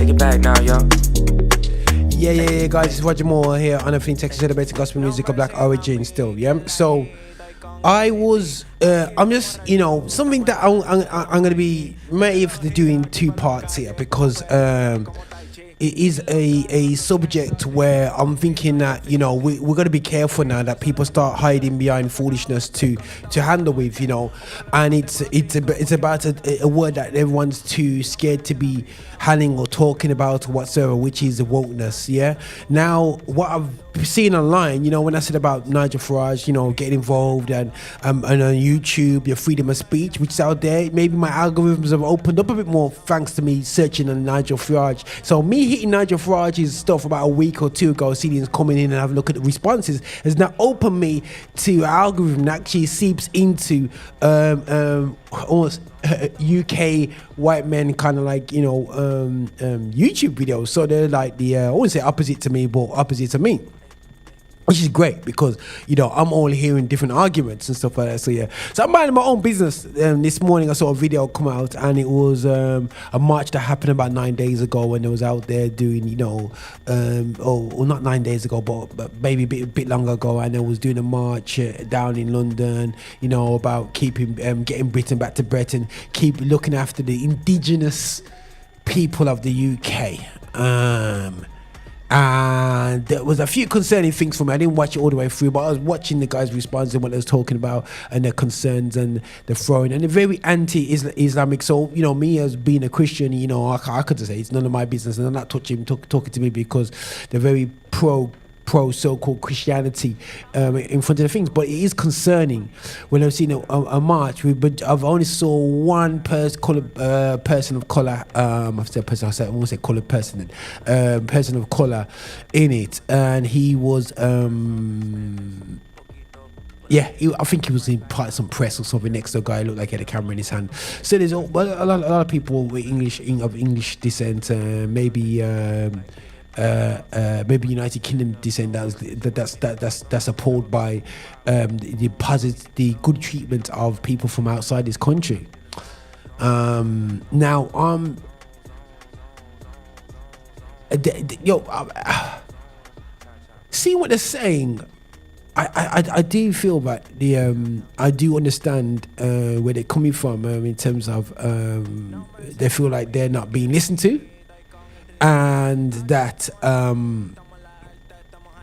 take it back now, yo. Yeah, guys, it's Roger Moore here on Everything Texas Celebrating Gospel Music of Black Origin still, yeah? So, I'm just, something that I'm going to be maybe doing two parts here because it is a subject where I'm thinking that, we're going to be careful now that people start hiding behind foolishness to handle with, and it's about a word that everyone's too scared to be handling or talking about or whatsoever, which is wokeness, yeah? Now, what I've seen online, when I said about Nigel Farage, getting involved and on YouTube, your freedom of speech, which is out there, maybe my algorithms have opened up a bit more thanks to me searching on Nigel Farage. So me hitting Nigel Farage's stuff about a week or two ago, seeing him coming in and have a look at the responses, has now opened me to an algorithm that actually seeps into almost UK white men kind of like YouTube videos. So they're like I wouldn't say opposite to me, but opposite to me, which is great because I'm all hearing different arguments and stuff like that. So yeah, so I'm minding my own business. This morning I saw a video come out, and it was a march that happened about 9 days ago when they was out there doing not 9 days ago, but maybe a bit longer ago, and they was doing a march down in London, about keeping getting Britain back to Britain, keep looking after the indigenous people of the UK. And there was a few concerning things for me. I didn't watch it all the way through, but I was watching the guys' response and what they was talking about and their concerns and the throwing, and they're very anti-Islamic. So me as being a Christian, I could just say it's none of my business, and I'm not talking to me because they're very pro so-called Christianity in front of the things. But it is concerning when I've seen a march, but I've only saw one person of color. I won't say colored person. Person of color in it, and he was. I think he was in some press or something next to a guy who looked like he had a camera in his hand. So there's a lot of people with English descent, maybe United Kingdom descent that's appalled by the good treatment of people from outside this country. See what they're saying. I do feel that I do understand where they're coming from in terms of they feel like they're not being listened to, and that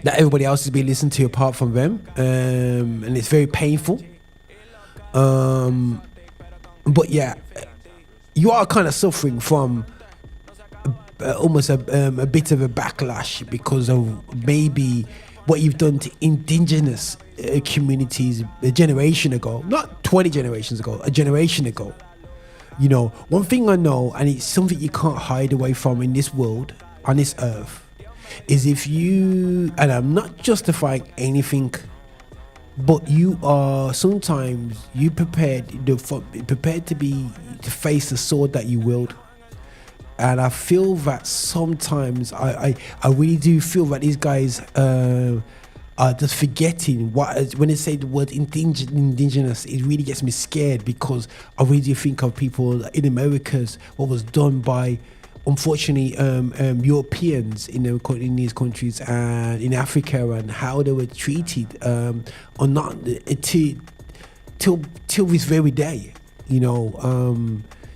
everybody else is being listened to apart from them, and it's very painful. But yeah, you are kind of suffering from almost a bit of a backlash because of maybe what you've done to indigenous communities a generation ago, not 20 generations ago, a generation ago. One thing I know, and it's something you can't hide away from in this world, on this earth, is if you, and I'm not justifying anything, but you are sometimes prepared to face the sword that you wield. And I feel that sometimes I really do feel that these guys are just forgetting when they say the word indigenous. It really gets me scared because I really do think of people in Americas, what was done by, unfortunately, Europeans in these countries and in Africa, and how they were treated or not till this very day.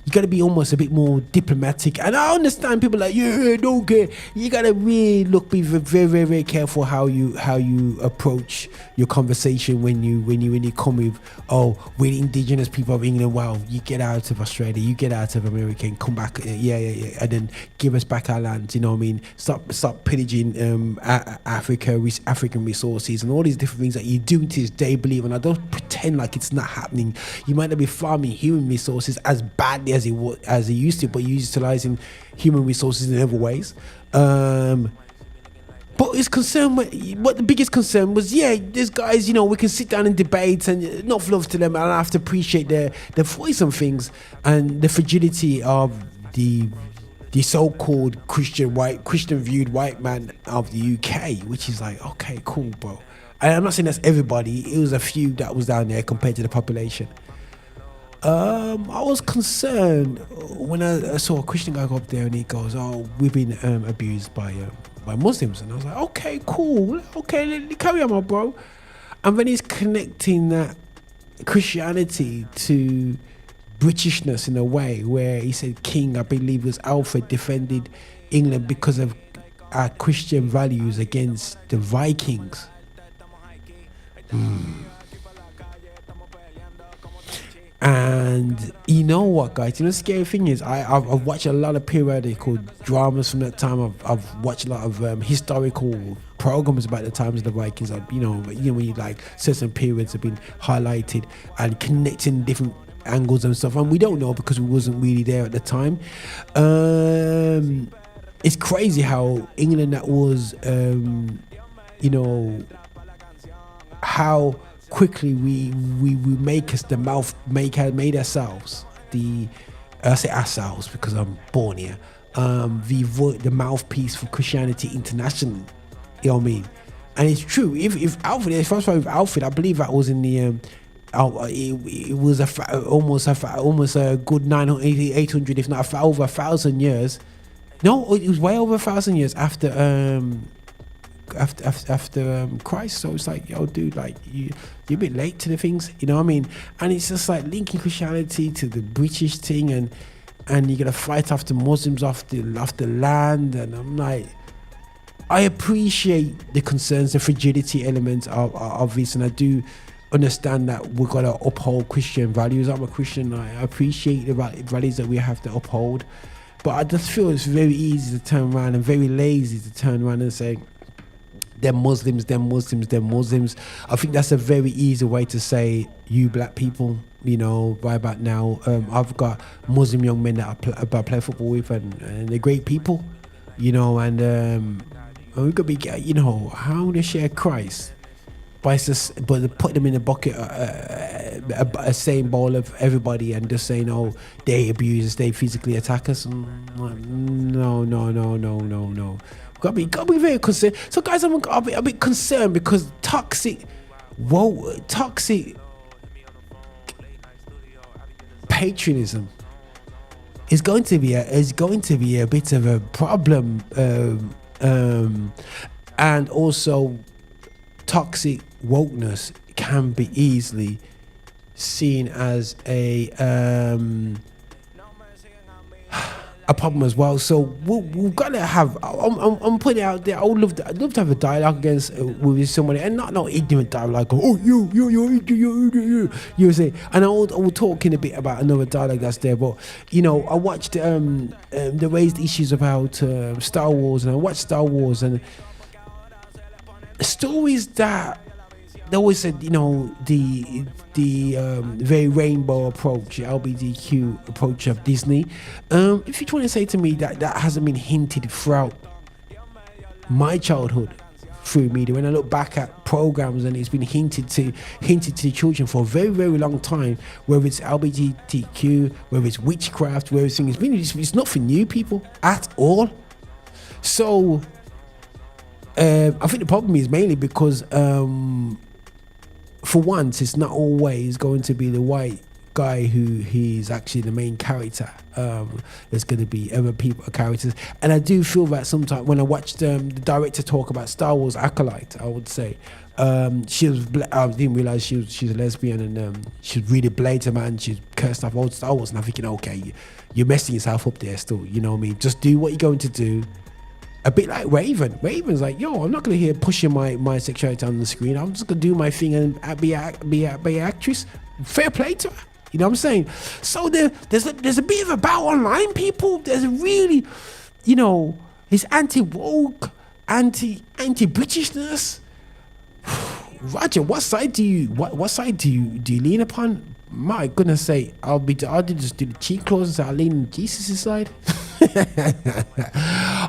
You got to be almost a bit more diplomatic, and I understand people like don't care. You got to really be very, very, very careful how you approach your conversation when you come with, we're the indigenous people of England. Wow, you get out of Australia, you get out of America, and come back, yeah, and then give us back our land. Stop pillaging African resources and all these different things that you do to this day. Believe, and I don't pretend like it's not happening. You might not be farming human resources as badly as it used to, but you're utilizing human resources in other ways. But it's concern. What the biggest concern was, these guys, we can sit down and debate, and enough love to them, and I have to appreciate their voice on things, and the fragility of the so-called Christian viewed white man of the UK, which is like, okay, cool, bro. And I'm not saying that's everybody. It was a few that was down there compared to the population. I was concerned when I saw a Christian guy go up there and he goes, "Oh, we've been abused by Muslims," and I was like, "Okay, cool, okay, carry on, my bro." And then he's connecting that Christianity to Britishness in a way where he said, "King, I believe it was Alfred, defended England because of our Christian values against the Vikings." And you know what, guys? You know, the scary thing is, I've watched a lot of periodical dramas from that time. I've watched a lot of historical programs about the times of the Vikings. When you like certain periods have been highlighted and connecting different angles and stuff, and we don't know because we wasn't really there at the time. It's crazy how England that was, how quickly we make us the made ourselves the I say ourselves because I'm born here, the mouthpiece for Christianity internationally. You know what I mean? And it's true. If Alfred, if I was with Alfred, I believe that was in the it was almost a good 900, 800, if not over 1,000 years. No, it was way over 1,000 years after Christ. So it's like, yo, dude, like you're a bit late to the things, you know what I mean? And it's just like linking Christianity to the British thing, and you're gonna fight after Muslims off the land, and I'm like, I appreciate the concerns, the fragility elements of this, and I do understand that we've got to uphold Christian values. I'm a Christian. I appreciate the values that we have to uphold, but I just feel it's very easy to turn around and very lazy to turn around and say, "They're Muslims, they're Muslims, they're Muslims." I think that's a very easy way to say, "You black people." You know, right about now, I've got Muslim young men that I play football with, and they're great people. You know, and we could be, you know, how they share Christ. But put them in a bucket, a same bowl of everybody, and just saying, "Oh, they abuse us, they physically attack us." No. Gotta be very concerned. So, guys, I'm a bit concerned because toxic patriotism is going to be a bit of a problem, and also toxic wokeness can be easily seen as a problem as well. So we've got to have. I'm putting it out there. I'd love to have a dialogue with somebody, and not ignorant dialogue. Oh, you say. And I will talk in a bit about another dialogue that's there. But you know, I watched they raised issues about Star Wars, and I watched Star Wars and stories that they always said, you know, the very rainbow approach, LGBTQ approach of Disney. If you want to say to me that hasn't been hinted throughout my childhood through media, when I look back at programs and it's been hinted to the children for a very, very long time, whether it's LGBTQ, whether it's witchcraft, whether it's nothing new, people, at all. So I think the problem is mainly because for once it's not always going to be the white guy who he's actually the main character. There's going to be other characters, and I do feel that sometimes when I watched the director talk about Star Wars Acolyte, I would say she was I didn't realize she's a lesbian, and she's really blatant, man. She cursed off old Star Wars, and I'm thinking, okay, you're messing yourself up there still, you know what I mean? Just do what you're going to do. A bit like Raven's like, yo, I'm not gonna hear pushing my sexuality on the screen. I'm just gonna do my thing and be an actress. Fair play to her. You know what I'm saying? So there's a bit of a battle online, people. There's a really, you know, it's anti-woke, anti-Britishness. Roger, what side do you lean upon? My goodness sake, I'll just do the cheek clause and say I'll lean on Jesus' side.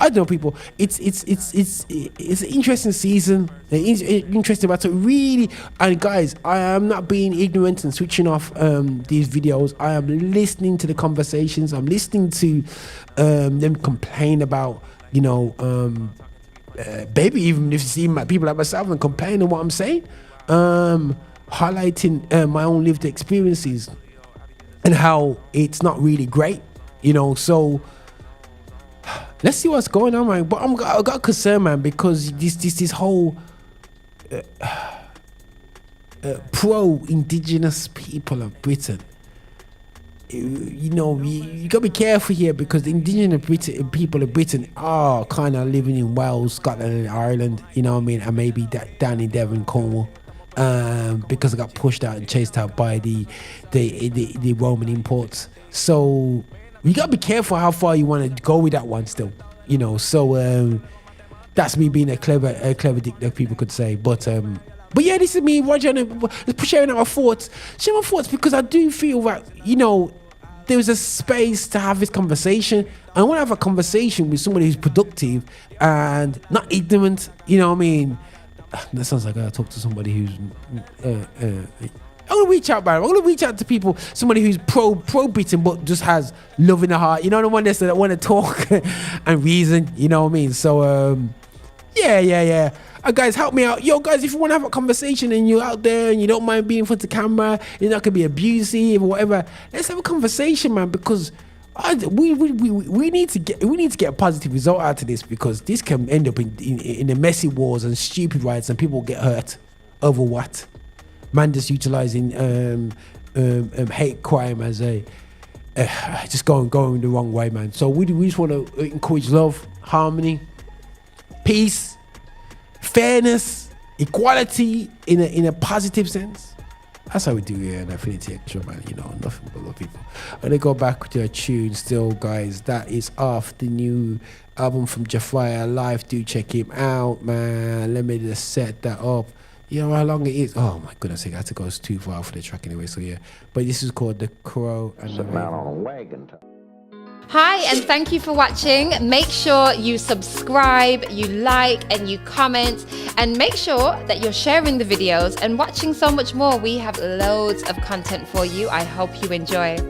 I don't know, people. It's an interesting season. Interesting battle, really. And guys, I am not being ignorant and switching off these videos. I am listening to the conversations. I'm listening to them complain about, you know, maybe even if you see people like myself and complain on what I'm saying, highlighting my own lived experiences. and how it's not really great, you know. So let's see what's going on, man. But I got concerned, man, because this whole pro-indigenous people of Britain, you know, you gotta be careful here, because the indigenous people of Britain are kind of living in Wales, Scotland and Ireland, you know what I mean, and maybe down in Devon, Cornwall, because it got pushed out and chased out by the Roman imports. So you gotta be careful how far you want to go with that one still, you know. So that's me being a clever dick, that people could say. But yeah, this is me, Roger, sharing my thoughts, because I do feel that, you know, there's a space to have this conversation. I want to have a conversation with somebody who's productive and not ignorant, you know what I mean? That sounds like I gotta talk to somebody who's I'm gonna reach out, man. I'm gonna reach out to people, somebody who's pro Britain but just has love in the heart, you know, the one that want to talk and reason, you know what I mean? So yeah. Guys, help me out. Yo, guys, if you want to have a conversation and you're out there and you don't mind being in front of the camera, you're not gonna be abusive or whatever, let's have a conversation, man, because we need to get a positive result out of this, because this can end up in the messy wars and stupid riots, and people get hurt over what? Man just utilizing hate crime as a just going the wrong way, man. So we just want to encourage love, harmony, peace, fairness, equality in a positive sense. That's how we do here in Affinity Extra, man. You know, nothing but love, people. I'm gonna go back to a tune still, guys. That is off the new album from Jafria Live. Do check him out, man. Let me just set that up. You know how long it is? Oh my goodness, I had to go too far for the track anyway. So yeah, but this is called The Crow and the Man on a wagon. Hi, and thank you for watching. Make sure you subscribe, you like, and you comment, and make sure that you're sharing the videos and watching so much more. We have loads of content for you. I hope you enjoy.